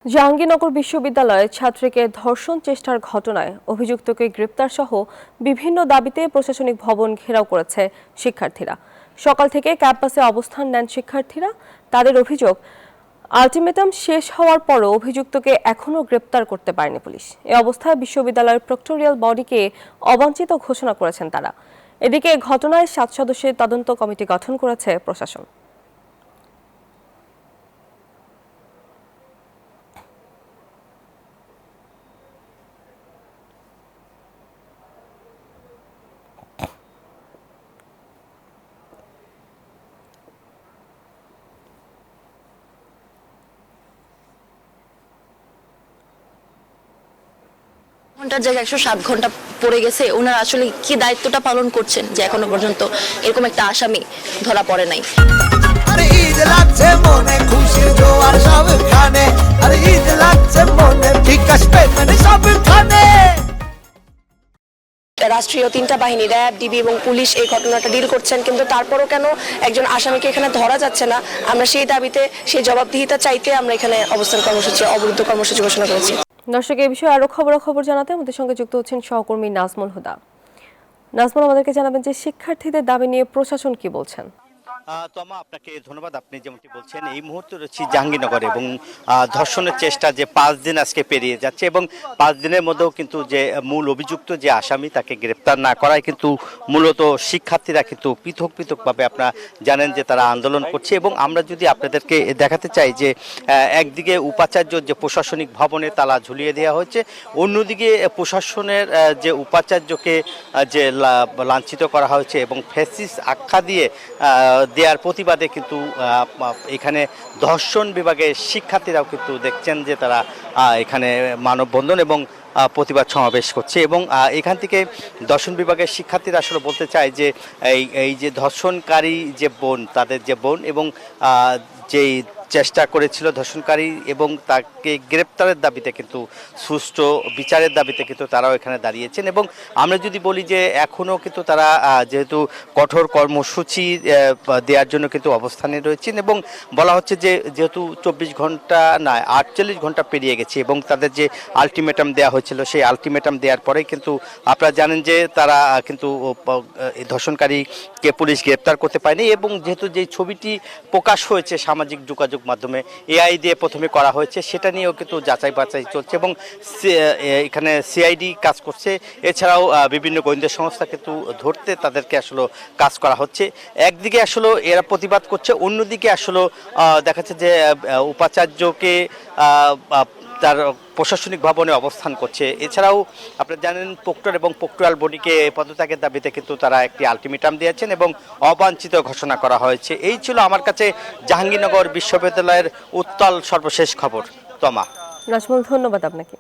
জাহাঙ্গীরনগর বিশ্ববিদ্যালয়ে ছাত্রীকে ধর্ষণ চেষ্টার ঘটনায় অভিযুক্তকে গ্রেপ্তার সহ বিভিন্ন দাবিতে প্রশাসনিক ভবন ঘেরাও করেছে শিক্ষার্থীরা। সকাল থেকে ক্যাম্পাসে অবস্থান নেন শিক্ষার্থীরা। তাদের অভিযোগ, আলটিমেটাম শেষ হওয়ার পরও অভিযুক্তকে এখনও গ্রেপ্তার করতে পারেনি পুলিশ। এ অবস্থায় বিশ্ববিদ্যালয়ের প্রক্টরিয়াল বডিকে অবাঞ্ছিত ঘোষণা করেছেন তারা। এদিকে ঘটনায় 7 সদস্যের তদন্ত কমিটি গঠন করেছে প্রশাসন। ঘন্টার জায়গায় 107 ঘন্টা পড়ে গেছে। ওনারা আসলে কি দায়িত্বটা পালন করছেন যে এখনো পর্যন্ত এরকম একটা আসামি ধরা পড়ে নাই। আরে ঈদ লাগছে মনে, খুশির জোয়ার সবখানে। আরে ঈদ লাগছে মনে, বিকাশ পেমেন্ট সবখানে। রাষ্ট্রীয় 3টা বাহিনী, র্যাব, ডিবি এবং পুলিশ এই ঘটনাটা ডিল করছেন, কিন্তু তারপরও কেন একজন আসামিকে এখানে ধরা যাচ্ছে না? আমরা সেই দাবিতে, সেই জবাবদিহিতা চাইতে আমরা এখানে অবস্থান কর্মসূচি, অবরুদ্ধ কর্মসূচি ঘোষণা করেছি। দর্শক, এই বিষয়ে আরো খবর জানাতে আমাদের সঙ্গে যুক্ত হচ্ছেন সহকর্মী নাজমুল হুদা। নাজমুল, আমাদেরকে জানাবেন যে শিক্ষার্থীদের দাবি নিয়ে প্রশাসন কি বলছেন? তমা, আপনাকে ধন্যবাদ। আপনি যেমনটি বলছেন, এই মুহূর্তে রয়েছি জাহাঙ্গীরনগরে এবং ধর্ষণের চেষ্টা যে 5 দিন আজকে পেরিয়ে যাচ্ছে এবং 5 দিনের মধ্যেও কিন্তু যে মূল অভিযুক্ত যে আসামি তাকে গ্রেপ্তার না করায় কিন্তু মূলত শিক্ষার্থীরা কিন্তু পৃথকভাবে আপনারা জানেন যে তারা আন্দোলন করছে। এবং আমরা যদি আপনাদেরকে দেখাতে চাই যে একদিকে উপাচার্য যে প্রশাসনিক ভবনে তালা ঝুলিয়ে দেওয়া হয়েছে, অন্যদিকে প্রশাসনের যে উপাচার্যকে যে লাঞ্ছিত করা হয়েছে এবং ফ্যাসিস্ট আখ্যা দিয়ে দেওয়ার প্রতিবাদে কিন্তু এখানে ধর্ষণ বিভাগের শিক্ষার্থীরাও কিন্তু দেখছেন যে তারা এখানে মানববন্ধন এবং প্রতিবাদ সমাবেশ করছে। এবং এখান থেকে দর্শন বিভাগের শিক্ষার্থীরা আসলে বলতে চায় যে এই যে ধর্ষণকারী যে বোন, তাদের যে বোন এবং যেই চেষ্টা করেছিল ধর্ষণকারী এবং তাকে গ্রেপ্তারের দাবিতে কিন্তু সুষ্ঠু বিচারের দাবিতে কিন্তু তারাও এখানে দাঁড়িয়েছেন। এবং আমরা যদি বলি যে এখনও কিন্তু তারা যেহেতু কঠোর কর্মসূচি দেওয়ার জন্য কিন্তু অবস্থানে রয়েছেন এবং বলা হচ্ছে যে যেহেতু 24 ঘন্টা নয় 48 ঘন্টা পেরিয়ে গেছে এবং তাদের যে আলটিমেটাম দেওয়া হয়েছিল সেই আলটিমেটাম দেওয়ার পরেই কিন্তু আপনারা জানেন যে তারা কিন্তু ধর্ষণকারীকে পুলিশ গ্রেপ্তার করতে পারেনি। এবং যেহেতু যে ছবিটি প্রকাশ হয়েছে সামাজিক যোগাযোগ মাধ্যমে এআই দিয়ে প্রথমে করা হয়েছে, সেটা নিয়েও কিন্তু যাচাই বাছাই চলছে এবং এখানে সিআইডি কাজ করছে। এছাড়াও বিভিন্ন গোয়েন্দা সংস্থা কিন্তু ধরতে তাদেরকে আসলে কাজ করা হচ্ছে। একদিকে আসলে এরা প্রতিবাদ করছে, অন্যদিকে আসলে দেখা যাচ্ছে যে উপাচার্যকে তার প্রশাসনিক ভবনে অবস্থান করছে। এছাড়াও আপনারা জানেন প্রক্টর এবং প্রক্টরিয়াল বডিকে পদত্যাগের দাবিতে কিন্তু তারা একটি আলটিমেটাম দিয়েছেন এবং অবাঞ্ছিত ঘোষণা করা হয়েছে। এই ছিল আমার কাছে জাহাঙ্গীরনগর বিশ্ববিদ্যালয়ের উত্তাল সর্বশেষ খবর। তমা। নাজমুল, ধন্যবাদ আপনাকে।